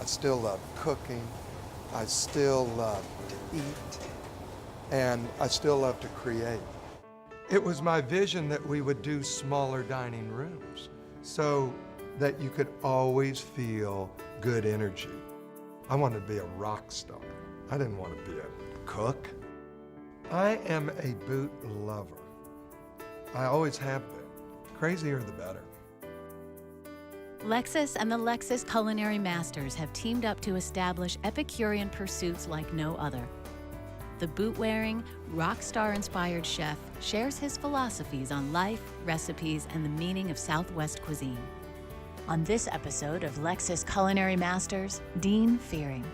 I still love cooking. I still love to eat. And I still love to create. It was my vision that we would do smaller dining rooms so that you could always feel good energy. I wanted to be a rock star. I didn't want to be a cook. I am a boot lover. I always have been. Crazier the better. Lexus and the Lexus Culinary Masters have teamed up to establish Epicurean pursuits like no other. The boot-wearing, rock star-inspired chef shares his philosophies on life, recipes, and the meaning of Southwest cuisine. On this episode of Lexus Culinary Masters, Dean Fearing.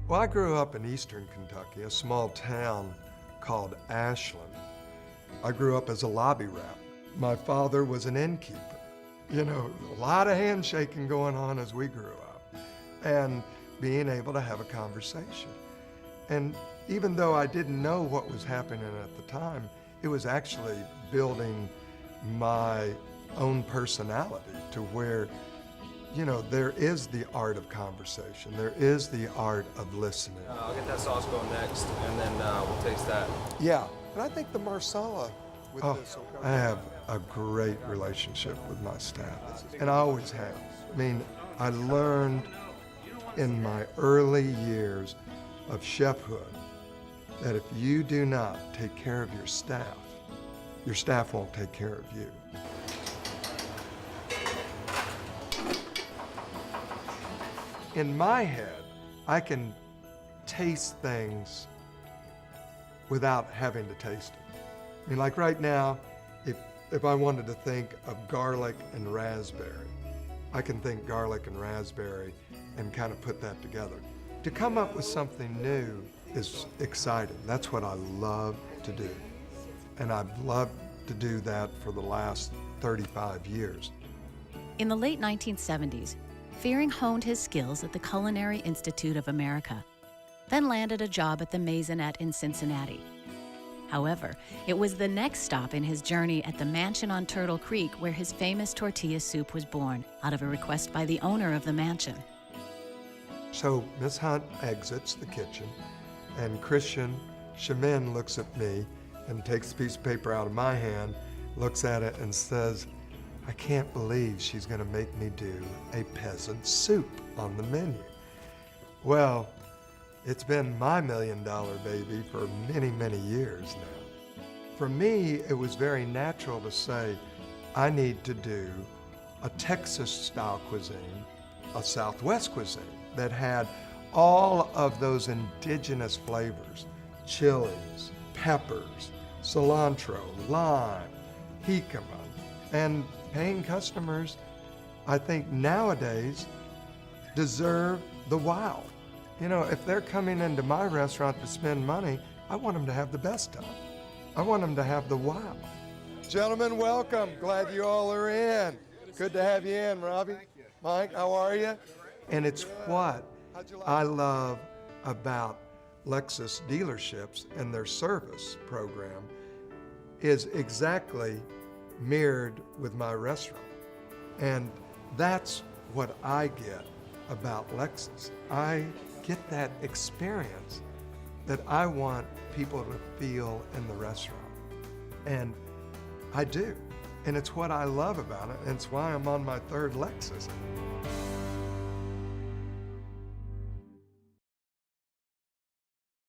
Well, I grew up in eastern Kentucky, a small town called Ashland. I grew up as a lobby rat. My father was an innkeeper. You know, a lot of handshaking going on as we grew up and being able to have a conversation. And even though I didn't know what was happening at the time, it was actually building my own personality to where, you know, there is the art of conversation. There is the art of listening. I'll get that sauce going next, and then we'll taste that. Yeah, but I think the marsala with this will come. I have a great relationship with my staff, and I always have. I mean, I learned in my early years of chefhood that if you do not take care of your staff won't take care of you. In my head, I can taste things without having to taste them. I mean, like right now, if I wanted to think of garlic and raspberry, I can think garlic and raspberry and kind of put that together. To come up with something new is exciting. That's what I love to do. And I've loved to do that for the last 35 years. In the late 1970s, Fearing honed his skills at the Culinary Institute of America, then landed a job at the Maisonette in Cincinnati. However, it was the next stop in his journey at the mansion on Turtle Creek where his famous tortilla soup was born, out of a request by the owner of the mansion. So Miss Hunt exits the kitchen, and Christian Chemin looks at me and takes a piece of paper out of my hand, looks at it and says, "I can't believe she's gonna make me do a peasant soup on the menu." Well, it's been my $1 million baby for many, many years now. For me, it was very natural to say, I need to do a Texas-style cuisine, a Southwest cuisine that had all of those indigenous flavors, chilies, peppers, cilantro, lime, jicama, and paying customers, I think nowadays, deserve the wow. You know, if they're coming into my restaurant to spend money, I want them to have the best time. I want them to have the wow. Gentlemen, welcome. Glad you all are in. Good to have you in, Robbie. Mike, how are you? And it's what I love about Lexus dealerships and their service program is exactly mirrored with my restaurant. And that's what I get about Lexus. I get that experience that I want people to feel in the restaurant. And I do. And it's what I love about it. And it's why I'm on my third Lexus.